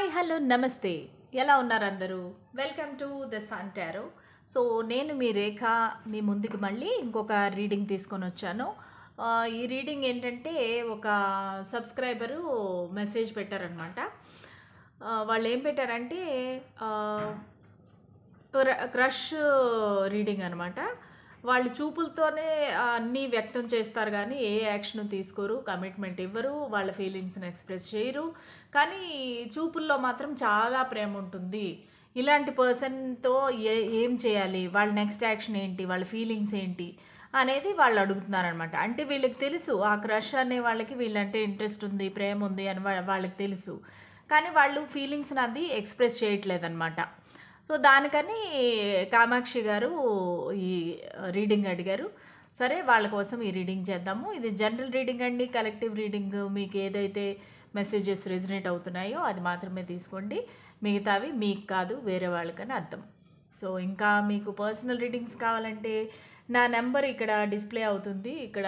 Hi hello నమస్తే. ఎలా ఉన్నారు అందరూ? Welcome to the sun tarot. So నేను మీ రేఖ మీ ముందుకు మళ్ళీ ఇంకొక రీడింగ్ తీసుకొని వచ్చాను. ఈ రీడింగ్ ఏంటంటే ఒక సబ్స్క్రైబరు మెసేజ్ పెట్టారనమాట. వాళ్ళు ఏం పెట్టారంటే క్రష్ రీడింగ్ అనమాట. వాళ్ళు చూపులతోనే అన్నీ వ్యక్తం చేస్తారు కానీ ఏ యాక్షన్ తీసుకోరు, కమిట్మెంట్ ఇవ్వరు, వాళ్ళ ఫీలింగ్స్ని ఎక్స్ప్రెస్ చేయరు. కానీ చూపుల్లో మాత్రం చాలా ప్రేమ ఉంటుంది. ఇలాంటి పర్సన్తో ఏం చేయాలి, వాళ్ళ నెక్స్ట్ యాక్షన్ ఏంటి, వాళ్ళ ఫీలింగ్స్ ఏంటి అనేది వాళ్ళు అడుగుతున్నారనమాట. అంటే వీళ్ళకి తెలుసు ఆ క్రష్ అనే వాళ్ళకి వీళ్ళంటే ఇంట్రెస్ట్ ఉంది, ప్రేమ ఉంది అని వాళ్ళకి తెలుసు. కానీ వాళ్ళు ఫీలింగ్స్ని అది ఎక్స్ప్రెస్ చేయట్లేదన్నమాట. సో దానికని కామాక్షి గారు ఈ రీడింగ్ అడిగారు. సరే వాళ్ళ కోసం ఈ రీడింగ్ చేద్దాము. ఇది జనరల్ రీడింగ్ అండి, కలెక్టివ్ రీడింగ్. మీకు ఏదైతే మెసేజెస్ రెజినేట్ అవుతున్నాయో అది మాత్రమే తీసుకోండి. మిగతావి మీకు కాదు, వేరే వాళ్ళకని అర్థం. సో ఇంకా మీకు పర్సనల్ రీడింగ్స్ కావాలంటే నా నెంబర్ ఇక్కడ డిస్ప్లే అవుతుంది, ఇక్కడ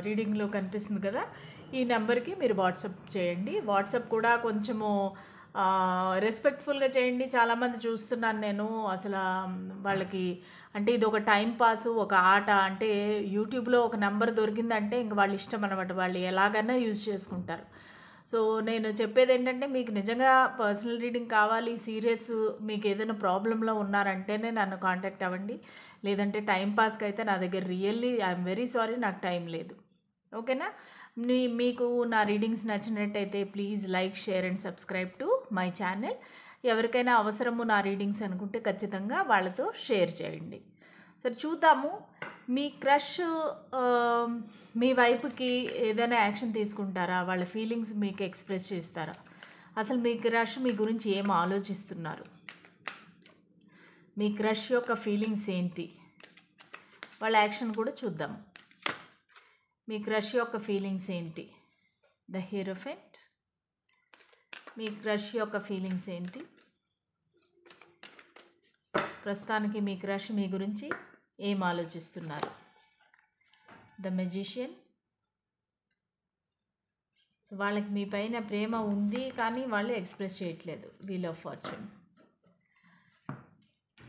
రీడింగ్లో కనిపిస్తుంది కదా, ఈ నెంబర్కి మీరు వాట్సాప్ చేయండి. వాట్సాప్ కూడా కొంచెము రెస్పెక్ట్ఫుల్గా చేయండి. చాలామంది చూస్తున్నాను నేను, అసలు వాళ్ళకి అంటే ఇది ఒక టైం పాస్, ఒక ఆట. అంటే యూట్యూబ్లో ఒక నెంబర్ దొరికిందంటే ఇంక వాళ్ళ ఇష్టం అనమాట, వాళ్ళు ఎలాగైనా యూజ్ చేసుకుంటారు. సో నేను చెప్పేది ఏంటంటే, మీకు నిజంగా పర్సనల్ రీడింగ్ కావాలి, సీరియస్, మీకు ఏదైనా ప్రాబ్లంలో ఉన్నారంటేనే నన్ను కాంటాక్ట్ అవ్వండి. లేదంటే టైం పాస్కి అయితే నా దగ్గర రియల్లీ ఐఎమ్ వెరీ సారీ, నాకు టైం లేదు. ఓకేనా? మీకు నా రీడింగ్స్ నచ్చినట్టయితే please like, share and subscribe to my channel. ఎవరికైనా అవసరము నా రీడింగ్స్ అనుకుంటే ఖచ్చితంగా వాళ్ళతో షేర్ చేయండి. సరే చూద్దాము. మీ క్రష్ మీ వైపుకి ఏదైనా యాక్షన్ తీసుకుంటారా? వాళ్ళ ఫీలింగ్స్ మీకు ఎక్స్ప్రెస్ చేస్తారా? అసలు మీ క్రష్ మీ గురించి ఏం ఆలోచిస్తున్నారు? మీ క్రష్ యొక్క ఫీలింగ్స్ ఏంటి? వాళ్ళ యాక్షన్ కూడా చూద్దాం. మీ క్రష్ యొక్క ఫీలింగ్స్ ఏంటి? The hierophant. మీ క్రష్ యొక్క ఫీలింగ్స్ ఏంటి? ప్రస్తుతానికి మీ క్రష్ మీ గురించి ఏం ఆలోచిస్తున్నారు? The magician. వాళ్ళకి మీ పైన ప్రేమ ఉంది కానీ వాళ్ళు ఎక్స్ప్రెస్ చేయట్లేదు. Wheel of fortune.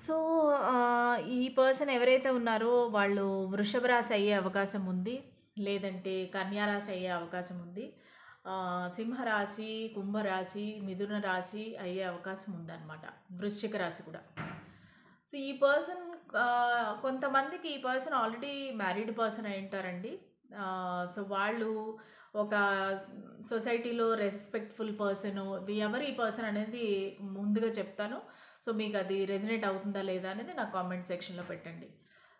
సో ఈ పర్సన్ ఎవరైతే ఉన్నారో వాళ్ళు వృషభ రాశి అయ్యే అవకాశం ఉంది, లేదంటే కన్యారాశి అయ్యే అవకాశం ఉంది, సింహరాశి, కుంభరాశి, మిథున రాశి అయ్యే అవకాశం ఉందన్నమాట, వృశ్చిక రాశి కూడా. సో ఈ పర్సన్ కొంతమందికి ఈ పర్సన్ ఆల్రెడీ మ్యారీడ్ పర్సన్ అయి ఉంటారండి. సో వాళ్ళు ఒక సొసైటీలో రెస్పెక్ట్ఫుల్ పర్సన్. ఎవరు ఈ పర్సన్ అనేది ముందుగా చెప్తాను. సో మీకు అది రెజనేట్ అవుతుందా లేదా అనేది నా కామెంట్ సెక్షన్లో పెట్టండి.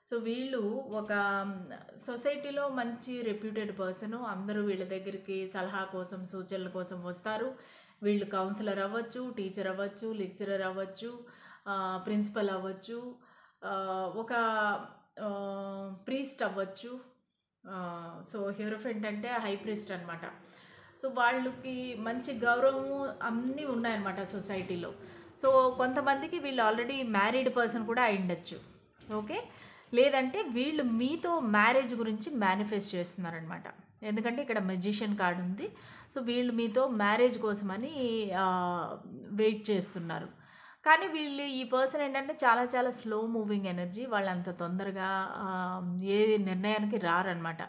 సో వీళ్ళు ఒక సొసైటీలో మంచి రెప్యూటెడ్ పర్సన్. అందరూ వీళ్ళ దగ్గరికి సలహా కోసం, సూచనల కోసం వస్తారు. వీళ్ళు కౌన్సిలర్ అవ్వచ్చు, టీచర్ అవ్వచ్చు, లెక్చరర్ అవ్వచ్చు, ప్రిన్సిపల్ అవ్వచ్చు, ఒక ప్రీస్ట్ అవ్వచ్చు. సో హీరోఫెంట్ అంటే హై ప్రీస్ట్ అనమాట. సో వాళ్ళకి మంచి గౌరవము అన్నీ ఉన్నాయన్నమాట సొసైటీలో. సో కొంతమందికి వీళ్ళు ఆల్రెడీ మ్యారీడ్ పర్సన్ కూడా అయి ఉండొచ్చు. ఓకే, లేదంటే వీళ్ళు మీతో మ్యారేజ్ గురించి మేనిఫెస్ట్ చేస్తున్నారనమాట. ఎందుకంటే ఇక్కడ మెజిషియన్ కార్డు ఉంది. సో వీళ్ళు మీతో మ్యారేజ్ కోసమని వెయిట్ చేస్తున్నారు. కానీ వీళ్ళు ఈ పర్సన్ ఏంటంటే చాలా చాలా స్లో మూవింగ్ ఎనర్జీ. వాళ్ళు అంత తొందరగా ఏ నిర్ణయానికి రారనమాట.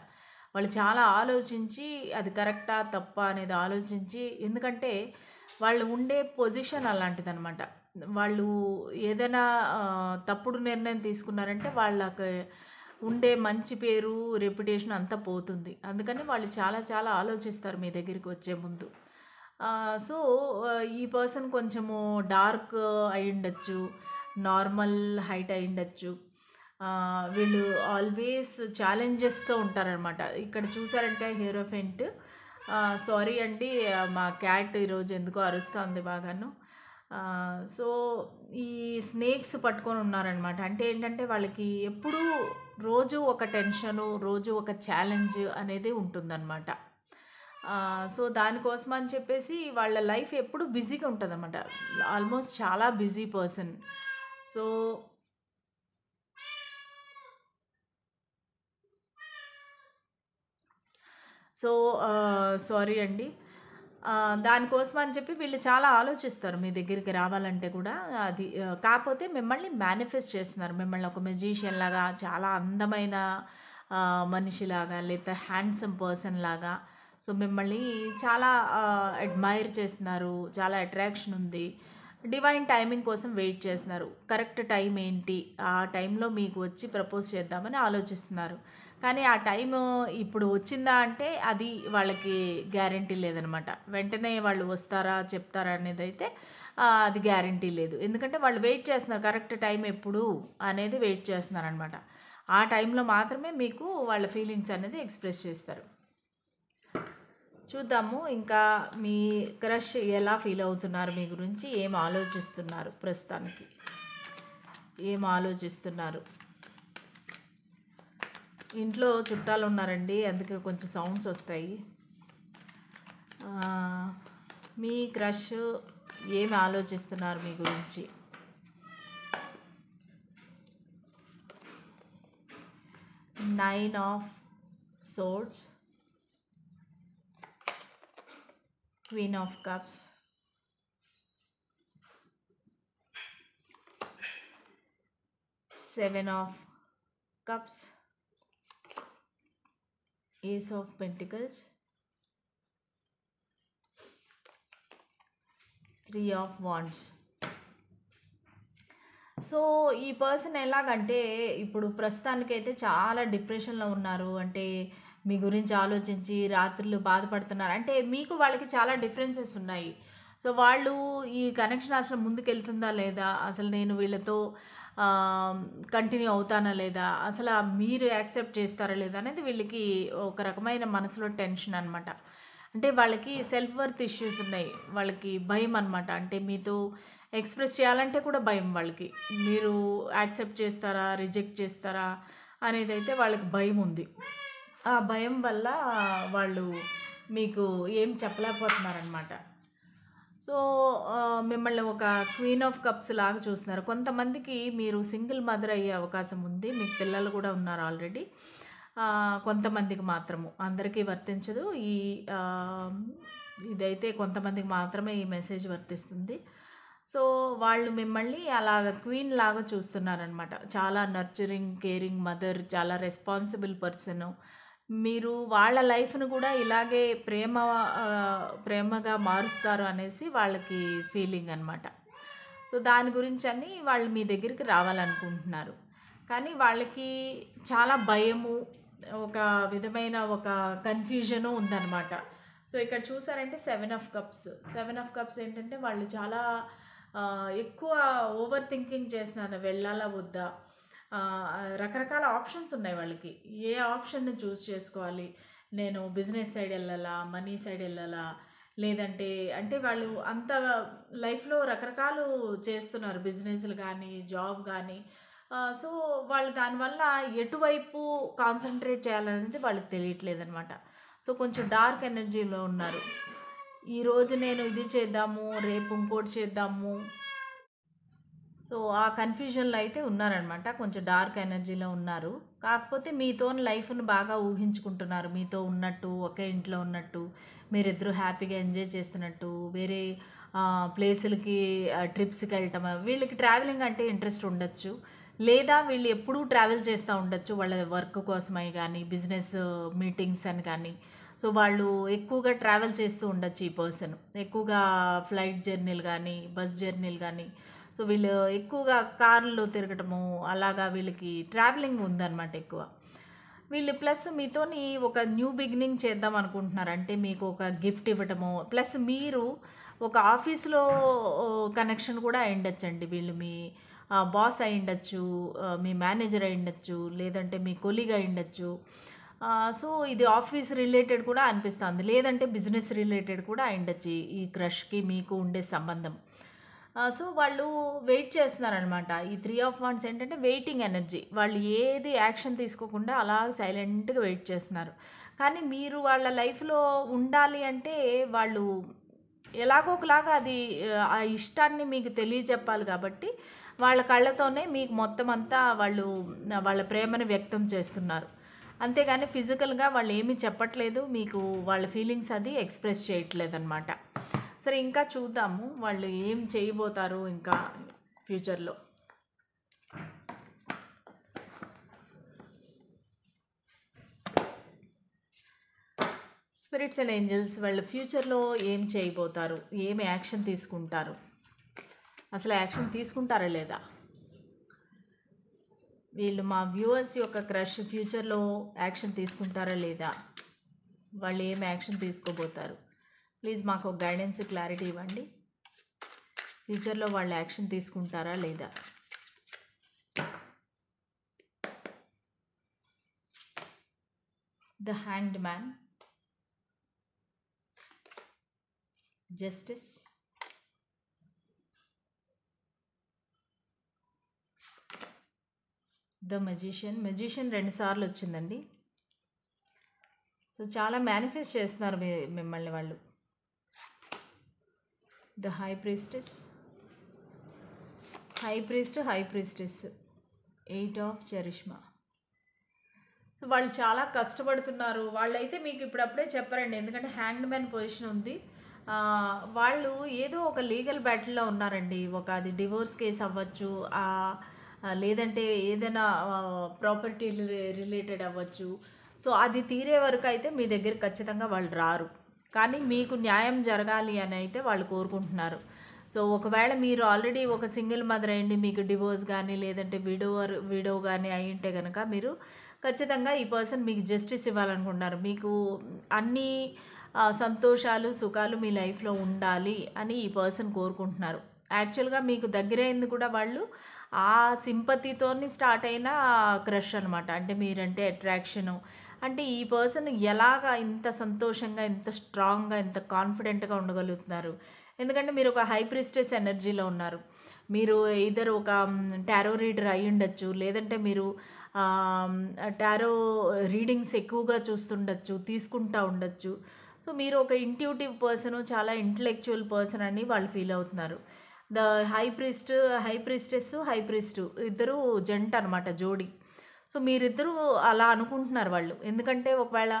వాళ్ళు చాలా ఆలోచించి అది కరెక్టా తప్పా అనేది ఆలోచించి, ఎందుకంటే వాళ్ళు ఉండే పొజిషన్ అలాంటిదనమాట. వాళ్ళు ఏదైనా తప్పుడు నిర్ణయం తీసుకున్నారంటే వాళ్ళకి ఉండే మంచి పేరు, రెప్యుటేషన్ అంతా పోతుంది. అందుకని వాళ్ళు చాలా చాలా ఆలోచిస్తారు మీ దగ్గరికి వచ్చే ముందు. సో ఈ పర్సన్ కొంచెము డార్క్ అయి ఉండొచ్చు, నార్మల్ హైట్ అయి ఉండొచ్చు. వీళ్ళు ఆల్వేస్ ఛాలెంజెస్తో ఉంటారనమాట. ఇక్కడ చూసారంటే హీరోఫెంట్. సారీ అండి, మా క్యాట్ ఈరోజు ఎందుకో అరుస్తుంది బాగాను. సో ఈ స్నేక్స్ పట్టుకొని ఉన్నారనమాట. అంటే ఏంటంటే వాళ్ళకి ఎప్పుడూ రోజు ఒక టెన్షను, రోజు ఒక ఛాలెంజ్ అనేది ఉంటుందన్నమాట. సో దానికోసం అని చెప్పేసి వాళ్ళ లైఫ్ ఎప్పుడు బిజీగా ఉంటుందన్నమాట. ఆల్మోస్ట్ చాలా బిజీ పర్సన్. సో సారీ అండి. దానికోసం అని చెప్పి వీళ్ళు చాలా ఆలోచిస్తారు మీ దగ్గరికి రావాలంటే కూడా. అది కాపోతే మిమ్మల్ని మేనిఫెస్ట్ చేస్తున్నారు. మిమ్మల్ని ఒక మెజీషియన్ లాగా, చాలా అందమైన మనిషిలాగా, లేతే హ్యాండ్సమ్ పర్సన్ లాగా. సో, మిమ్మల్ని చాలా అడ్మైర్ చేస్తున్నారు. చాలా అట్రాక్షన్ ఉంది. డివైన్ టైమింగ్ కోసం వెయిట్ చేస్తున్నారు. కరెక్ట్ టైం ఏంటి? ఆ టైంలో మీకు వచ్చి ప్రపోజ్ చేద్దామని ఆలోచిస్తున్నారు. కానీ ఆ టైము ఇప్పుడు వచ్చిందా అంటే అది వాళ్ళకి గ్యారంటీ లేదనమాట. వెంటనే వాళ్ళు వస్తారా, చెప్తారా అనేదైతే అది గ్యారంటీ లేదు. ఎందుకంటే వాళ్ళు వెయిట్ చేస్తున్నారు. కరెక్ట్ టైం ఎప్పుడు అనేది వెయిట్ చేస్తున్నారనమాట. ఆ టైంలో మాత్రమే మీకు వాళ్ళ ఫీలింగ్స్ అనేది ఎక్స్‌ప్రెస్ చేస్తారు. చూద్దాము ఇంకా మీ క్రష్ ఎలా ఫీల్ అవుతున్నారు మీ గురించి? ఏం ఆలోచిస్తున్నారు ప్రస్తుతానికి? ఏం ఆలోచిస్తున్నారు? ఇంట్లో చుట్టాలు ఉన్నారండి, అందుకే కొంచెం సౌండ్స్ వస్తాయి. మీ క్రష్ ఏమి ఆలోచిస్తున్నారు మీ గురించి? Nine of swords, queen of cups, seven of cups, ace of pentacles, 3 of wands. So, ఈ పర్సన్ ఎలాగంటే ఇప్పుడు ప్రస్తుతానికైతే చాలా డిప్రెషన్‌లో ఉన్నారు. అంటే మీ గురించి ఆలోచించి రాత్రులు బాధపడుతున్నారు. అంటే మీకు వాళ్ళకి చాలా డిఫరెన్సెస్ ఉన్నాయి. సో, వాళ్ళు ఈ కనెక్షన్ అసలు ముందుకెళ్తుందా లేదా? అసలు నేను వీళ్ళతో కంటిన్యూ అవుతానా లేదా? అసల మీరు యాక్సెప్ట్ చేస్తారా లేదా? అనేది వీళ్ళకి ఒక రకమైన మనసులో టెన్షన్ అనమాట. అంటే వాళ్ళకి సెల్ఫ్ వర్త్ ఇష్యూస్ ఉన్నాయి. వాళ్ళకి భయం అనమాట. అంటే మీతో ఎక్స్‌ప్రెస్ చేయాలంటే కూడా భయం వాళ్ళకి. మీరు యాక్సెప్ట్ చేస్తారా? రిజెక్ట్ చేస్తారా? అనేదైతే వాళ్ళకి భయముంది. ఆ భయం వల్ల వాళ్ళు మీకు ఏం చెప్పలేకపోతున్నారనమాట. సో, మిమ్మల్ని ఒక క్వీన్ ఆఫ్ కప్స్ లాగా చూస్తున్నారు. కొంతమందికి మీరు సింగిల్ మదర్ అయ్యే అవకాశం ఉంది. మీకు పిల్లలు కూడా ఉన్నారు ఆల్రెడీ. కొంతమందికి మాత్రము, అందరికీ వర్తించదు. ఆహ్, ఇదైతే కొంతమందికి మాత్రమే ఈ మెసేజ్ వర్తిస్తుంది. సో, వాళ్ళు మిమ్మల్ని అలాగ క్వీన్ లాగా చూస్తున్నారనమాట. చాలా నర్చరింగ్, కేరింగ్ మదర్, చాలా రెస్పాన్సిబుల్ పర్సను. మీరు వాళ్ళ లైఫ్‌ని కూడా ఇలాగే ప్రేమగా మారుస్తారు అనేసి వాళ్ళకి ఫీలింగ్ అనమాట. సో, దాని గురించని వాళ్ళు మీ దగ్గరికి రావాలనుకుంటున్నారు. కానీ వాళ్ళకి చాలా భయము, ఒక విధమైన ఒక కన్‌ఫ్యూజను ఉందనమాట. సో, ఇక్కడ చూసారంటే 7 ఆఫ్ కప్స్. 7 ఆఫ్ కప్స్ ఏంటంటే వాళ్ళు చాలా ఎక్కువ ఓవర్ థింకింగ్ చేస్తున్నారు. వెళ్ళాలా? వద్దా? రకరకాల ఆప్షన్స్ ఉన్నాయి వాళ్ళకి. ఏ ఆప్షన్‌ని చూజ్ చేసుకోవాలి? నేను బిజినెస్ సైడ్ ఎళ్ళాలా? మనీ సైడ్ ఎళ్ళాలా? లేదంటే అంటే వాళ్ళు అంత లైఫ్‌లో రకరకాలు చేస్తున్నారు. బిజినెస్‌లు గానీ, జాబ్ గానీ. సో, వాళ్ళు దానివల్ల ఎటువైపు కాన్సంట్రేట్ చేయాలనేది వాళ్ళకి తెలియట్లేదనమాట. సో, కొంచెం డార్క్ ఎనర్జీలో ఉన్నారు. ఈరోజు నేను ఇది చేద్దాము, రేపు ఇంకోటి చేద్దాము. సో, ఆ కన్‌ఫ్యూజన్‌లో అయితే ఉన్నారనమాట. కొంచెం డార్క్ ఎనర్జీలో ఉన్నారు. కాకపోతే మీతోని లైఫ్‌ని బాగా ఊహించుకుంటున్నారు. మీతో ఉన్నట్టు, ఒకే ఇంట్లో ఉన్నట్టు, మీరిద్దరూ హ్యాపీగా ఎంజాయ్ చేస్తున్నట్టు, వేరే ప్లేసులకి ట్రిప్స్‌కెళ్ళటం. వీళ్ళకి ట్రావెలింగ్ అంటే ఇంట్రెస్ట్ ఉండొచ్చు. లేదా వీళ్ళు ఎప్పుడూ ట్రావెల్ చేస్తా ఉండొచ్చు. వాళ్ళ వర్క్ కోసమై గానీ, బిజినెస్ మీటింగ్స్ అని కానీ. సో, వాళ్ళు ఎక్కువగా ట్రావెల్ చేస్తూ ఉండొచ్చు ఈ పర్సన్. ఎక్కువగా ఫ్లైట్ జర్నీలు గానీ, బస్ జర్నీలు గానీ. సో, వీళ్ళు ఎక్కువగా కార్‌లో తిరగటము, అలాగా వీళ్ళకి ట్రావెలింగ్ ఉందనమాట ఎక్కువ. వీళ్ళు ప్లస్ మీతోని ఒక న్యూ బిగినింగ్ చేద్దాం అనుకుంటున్నారు. అంటే మీకు ఒక గిఫ్ట్ ఇవ్వటము, ప్లస్ మీరు ఒక ఆఫీస్‌లో కనెక్షన్ కూడా అయ్యుండొచ్చండి. వీళ్ళు మీ బాస్ అయ్యుండొచ్చు, మీ మేనేజర్ అయ్యుండొచ్చు, లేదంటే మీ కొలీగ్ అయ్యుండొచ్చు. సో, ఇది ఆఫీస్ రిలేటెడ్ కూడా అనిపిస్తుంది. లేదంటే బిజినెస్ రిలేటెడ్ కూడా అయ్యుండొచ్చు ఈ క్రష్‌కి మీకు ఉండే సంబంధం. సో, వాళ్ళు వెయిట్ చేస్తున్నారనమాట. ఈ 3 ఆఫ్ వాండ్స్ ఏంటంటే వెయిటింగ్ ఎనర్జీ. వాళ్ళు ఏది యాక్షన్ తీసుకోకుండా అలా సైలెంట్‌గా వెయిట్ చేస్తున్నారు. కానీ మీరు వాళ్ళ లైఫ్‌లో ఉండాలి అంటే వాళ్ళు ఎలాగో ఒకలాగా అది ఆ ఇష్టాన్ని మీకు తెలియజెప్పాలి కాబట్టి, వాళ్ళ కళ్ళతోనే మీకు మొత్తం అంతా వాళ్ళు వాళ్ళ ప్రేమను వ్యక్తం చేస్తున్నారు. అంతేగాని ఫిజికల్గా వాళ్ళు ఏమీ చెప్పట్లేదు, మీకు వాళ్ళ ఫీలింగ్స్ అది ఎక్స్ప్రెస్ చేయట్లేదు అనమాట. సరే, ఇంకా చూద్దాము వాళ్ళు ఏం చేయబోతారు ఇంకా ఫ్యూచర్లో. స్పిరిట్స్ అండ్ ఏంజల్స్ వాళ్ళ ఫ్యూచర్లో ఏం చేయబోతారు, ఏమి యాక్షన్ తీసుకుంటారు, అసలు యాక్షన్ తీసుకుంటారా లేదా, వీళ్ళు మా వ్యూవర్స్ యొక్క క్రష్ ఫ్యూచర్లో యాక్షన్ తీసుకుంటారా లేదా, వాళ్ళు ఏం యాక్షన్ తీసుకోబోతారు, ప్లీజ్ మాకు ఒక గైడెన్స్ క్లారిటీ ఇవ్వండి. ఫ్యూచర్లో వాళ్ళు యాక్షన్ తీసుకుంటారా లేదా. The hanged man, justice, the magician. Magician 2 సార్లు వచ్చిందండి. సో చాలా మేనిఫెస్ట్ చేస్తున్నారు మిమ్మల్ని వాళ్ళు. The high priestess, high priestess, 8 of charisma. So వాళ్ళు చాలా కష్టపడుతున్నారు. వాళ్ళైతే మీకు ఇప్పుడప్పుడే చెప్పారండి, ఎందుకంటే హ్యాంగ్డ్ మ్యాన్ పొజిషన్ ఉంది. వాళ్ళు ఏదో ఒక లీగల్ బ్యాటిల్లో ఉన్నారండి. అది డివోర్స్ కేసు అవ్వచ్చు, లేదంటే ఏదైనా ప్రాపర్టీ రిలేటెడ్ అవ్వచ్చు. సో అది తీరే వరకు అయితే మీ దగ్గర ఖచ్చితంగా వాళ్ళు రారు, కానీ మీకు న్యాయం జరగాలి అని అయితే వాళ్ళు కోరుకుంటున్నారు. సో ఒకవేళ మీరు ఆల్రెడీ ఒక సింగిల్ మదర్ అయ్యండి, మీకు డివోర్స్ కానీ లేదంటే విడో కానీ అయి ఉంటే కనుక మీరు ఖచ్చితంగా ఈ పర్సన్ మీకు జస్టిస్ ఇవ్వాలనుకుంటున్నారు. మీకు అన్ని సంతోషాలు సుఖాలు మీ లైఫ్లో ఉండాలి అని ఈ పర్సన్ కోరుకుంటున్నారు. యాక్చువల్గా మీకు దగ్గరైంది కూడా వాళ్ళు ఆ సింపతితోని స్టార్ట్ అయిన క్రష్ అనమాట. అంటే మీరంటే అట్రాక్షను. అంటే ఈ పర్సన్ ఎలాగా ఇంత సంతోషంగా, ఇంత స్ట్రాంగ్గా, ఇంత కాన్ఫిడెంట్గా ఉండగలుగుతున్నారు, ఎందుకంటే మీరు ఒక హై ప్రీస్టెస్ ఎనర్జీలో ఉన్నారు. మీరు ఇద్దరు ఒక టారో రీడర్ అయి ఉండొచ్చు, లేదంటే మీరు టారో రీడింగ్స్ ఎక్కువగా చూస్తుండొచ్చు, తీసుకుంటూ ఉండొచ్చు. సో మీరు ఒక ఇంట్యూటివ్ పర్సన్, చాలా ఇంటలెక్చువల్ పర్సన్ అని వాళ్ళు ఫీల్ అవుతున్నారు. The high priestess, high priest ఇద్దరు జంట అనమాట, జోడి. సో మీరిద్దరూ అలా అనుకుంటున్నారు వాళ్ళు, ఎందుకంటే ఒకవేళ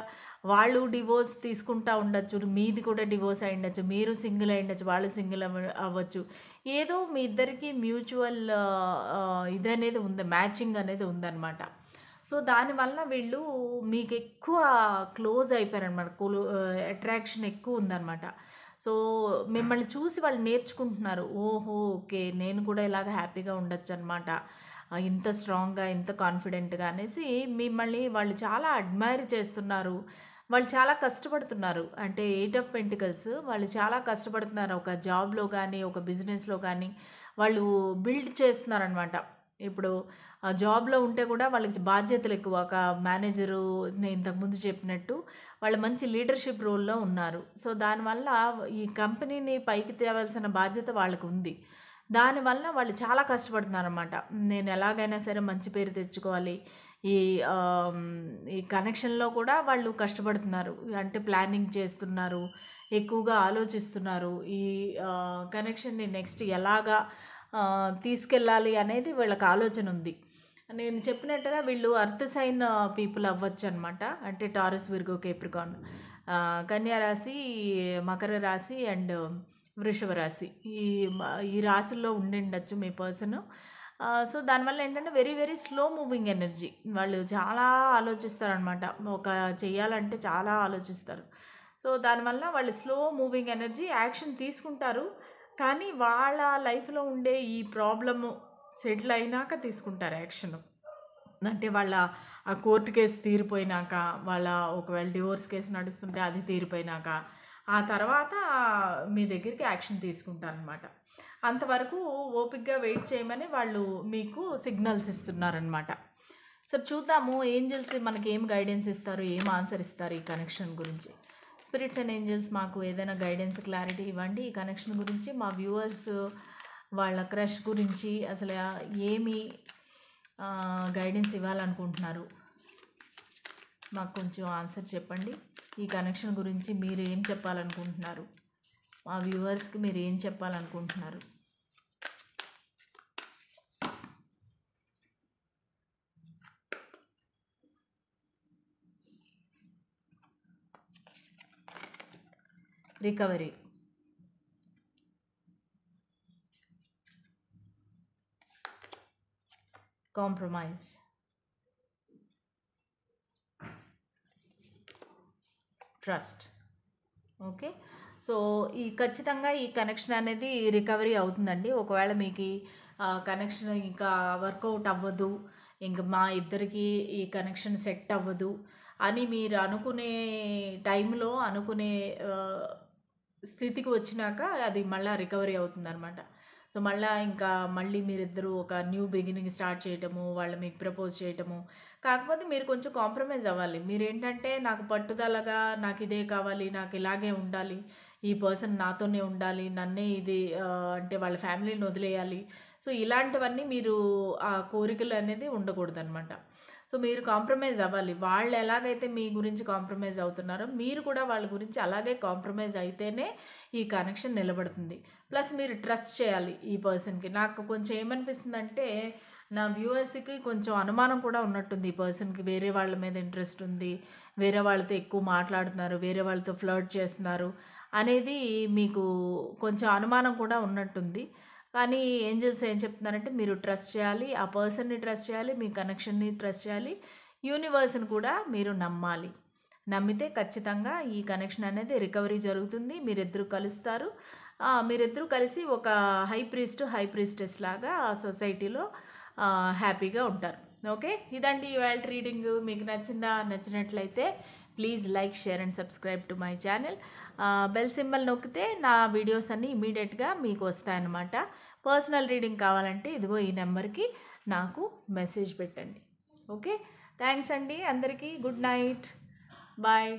వాళ్ళు డివోర్స్ తీసుకుంటా ఉండొచ్చు, మీది కూడా డివోర్స్ అయి ఉండొచ్చు, మీరు సింగిల్ అయి ఉండొచ్చు, వాళ్ళు సింగిల్ అవ్వచ్చు. ఏదో మీ ఇద్దరికి మ్యూచువల్ ఇదనేది ఉంది, మ్యాచింగ్ అనేది ఉందన్నమాట. సో దానివల్ల వీళ్ళు మీకు ఎక్కువ క్లోజ్ అయిపోయారనమాట, అట్రాక్షన్ ఎక్కువ ఉందన్నమాట. సో మిమ్మల్ని చూసి వాళ్ళు నేర్చుకుంటున్నారు, ఓహో ఓకే నేను కూడా ఇలాగ హ్యాపీగా ఉండొచ్చు అనమాట, ఇంత స్ట్రాంగ్గా, ఇంత కాన్ఫిడెంట్గా అనేసి మిమ్మల్ని వాళ్ళు చాలా అడ్మైర్ చేస్తున్నారు. వాళ్ళు చాలా కష్టపడుతున్నారు. అంటే 8 ఆఫ్ పెంటికల్స్, వాళ్ళు చాలా కష్టపడుతున్నారు. ఒక జాబ్లో కానీ, ఒక బిజినెస్లో కానీ వాళ్ళు బిల్డ్ చేస్తున్నారనమాట. ఇప్పుడు జాబ్లో ఉంటే కూడా వాళ్ళకి బాధ్యతలు ఎక్కువ. ఒక మేనేజరు, నేను ఇంతకుముందు చెప్పినట్టు వాళ్ళు మంచి లీడర్షిప్ రోల్లో ఉన్నారు. సో దానివల్ల ఈ కంపెనీని పైకి తేవాల్సిన బాధ్యత వాళ్ళకు ఉంది. దానివల్ల వాళ్ళు చాలా కష్టపడుతున్నారన్నమాట. నేను ఎలాగైనా సరే మంచి పేరు తెచ్చుకోవాలి. ఈ ఈ కనెక్షన్లో కూడా వాళ్ళు కష్టపడుతున్నారు. అంటే ప్లానింగ్ చేస్తున్నారు, ఎక్కువగా ఆలోచిస్తున్నారు. ఈ కనెక్షన్ని నెక్స్ట్ ఎలాగా తీసుకెళ్ళాలి అనేది వీళ్ళకి ఆలోచన ఉంది. నేను చెప్పినట్టుగా వీళ్ళు ఎర్త్ సైన్ పీపుల్ అవ్వచ్చు అనమాట. అంటే టారస్, విర్గో, కేప్రికాన్, కన్యా రాశి, మకర రాశి అండ్ వృషభ రాశి, ఈ రాశుల్లో ఉండిండొచ్చు మీ పర్సన్. సో దానివల్ల ఏంటంటే very very slow moving energy. వాళ్ళు చాలా ఆలోచిస్తారనమాట, ఒక చేయాలంటే చాలా ఆలోచిస్తారు. సో దానివల్ల వాళ్ళు స్లో మూవింగ్ ఎనర్జీ, యాక్షన్ తీసుకుంటారు, కానీ వాళ్ళ లైఫ్లో ఉండే ఈ ప్రాబ్లము సెటిల్ అయినాక తీసుకుంటారు యాక్షన్. అంటే వాళ్ళ ఆ కోర్టు కేసు తీరిపోయినాక, వాళ్ళ ఒకవేళ డివోర్స్ కేసు నడుస్తుంటే అది తీరిపోయినాక, ఆ తర్వాత మీ దగ్గరికి యాక్షన్ తీసుకుంటారనమాట. అంతవరకు ఓపిక్గా వెయిట్ చేయమని వాళ్ళు మీకు సిగ్నల్స్ ఇస్తున్నారనమాట. సో చూద్దాము ఏంజల్స్ మనకి ఏం గైడెన్స్ ఇస్తారు, ఏం ఆన్సర్ ఇస్తారు ఈ కనెక్షన్ గురించి. స్పిరిట్స్ అండ్ ఏంజల్స్ మాకు ఏదైనా గైడెన్స్, క్లారిటీ ఇవ్వండి ఈ కనెక్షన్ గురించి. మా వ్యూవర్స్ వాళ్ళ క్రష్ గురించి అసలు ఏమి గైడెన్స్ ఇవ్వాలనుకుంటున్నారు, మాకు కొంచెం ఆన్సర్ చెప్పండి. ఈ కనెక్షన్ గురించి మీరు ఏం చెప్పాలనుకుంటున్నారు, మా వ్యూవర్స్కి మీరు ఏం చెప్పాలనుకుంటున్నారు. Recovery, compromise, trust. Okay. So, ఖచ్చితంగా ఈ కనెక్షన్ అనేది రికవరీ అవుతుందండి. ఒకవేళ మీకు ఈ కనెక్షన్ ఇంకా వర్కౌట్ అవ్వదు, ఇంక మా ఇద్దరికీ ఈ కనెక్షన్ సెట్ అవ్వదు అని మీరు అనుకునే టైంలో, అనుకునే స్థితికి వచ్చినాక అది మళ్ళా రికవరీ అవుతుందనమాట. సో, మళ్ళీ మీరిద్దరూ ఒక న్యూ బిగినింగ్ స్టార్ట్ చేయటము, వాళ్ళు మీకు ప్రపోజ్ చేయటము. కాకపోతే మీరు కొంచెం కాంప్రమైజ్ అవ్వాలి. మీరేంటంటే నాకు పట్టుదలగా నాకు ఇదే కావాలి, నాకు ఇలాగే ఉండాలి, ఈ పర్సన్ నాతోనే ఉండాలి, నన్నే ఇది అంటే వాళ్ళ ఫ్యామిలీని వదిలేయాలి. సో, ఇలాంటివన్నీ మీరు ఆ కోరికలు అనేది ఉండకూడదనమాట. సో, మీరు కాంప్రమైజ్ అవ్వాలి. వాళ్ళు ఎలాగైతే మీ గురించి కాంప్రమైజ్ అవుతున్నారో మీరు కూడా వాళ్ళ గురించి అలాగే కాంప్రమైజ్ అయితేనే ఈ కనెక్షన్ నిలబడుతుంది. ప్లస్ మీరు ట్రస్ట్ చేయాలి ఈ పర్సన్‌కి. నాకు కొంచెం ఏమనిపిస్తుందంటే నా వ్యూవర్స్‌కి కొంచెం అనుమానం కూడా ఉన్నట్టుంది. ఈ పర్సన్‌కి వేరే వాళ్ళ మీద ఇంట్రెస్ట్ ఉంది, వేరే వాళ్ళతో ఎక్కువ మాట్లాడుతున్నారు, వేరే వాళ్ళతో ఫ్లర్ట్ చేస్తున్నారు అనేది మీకు కొంచెం అనుమానం కూడా ఉన్నట్టుంది. కానీ ఏంజెల్స్ ఏం చెప్తున్నారంటే మీరు ట్రస్ట్ చేయాలి, ఆ పర్సన్‌ని ట్రస్ట్ చేయాలి, మీ కనెక్షన్‌ని ట్రస్ట్ చేయాలి, యూనివర్స్‌ని కూడా మీరు నమ్మాలి. నమ్మితే ఖచ్చితంగా ఈ కనెక్షన్ అనేది రికవరీ జరుగుతుంది. మీరిద్దరూ కలుస్తారు. మీరిద్దరూ కలిసి ఒక హై ప్రీస్టెస్ లాగా సొసైటీలో హ్యాపీగా ఉంటారు. ఓకే. ఇదండి ఇవాల్టి రీడింగ్. మీకు నచ్చిందా? నచ్చినట్లయితే please like, share and subscribe to my channel. Bell symbol నొక్కితే నా వీడియోస్ అన్నీ ఇమీడియట్గా మీకు వస్తాయన్నమాట. పర్సనల్ రీడింగ్ కావాలంటే ఇదిగో ఈ నెంబర్కి నాకు మెసేజ్ పెట్టండి. ఓకే. థ్యాంక్స్ అండి అందరికీ. Good night. బాయ్.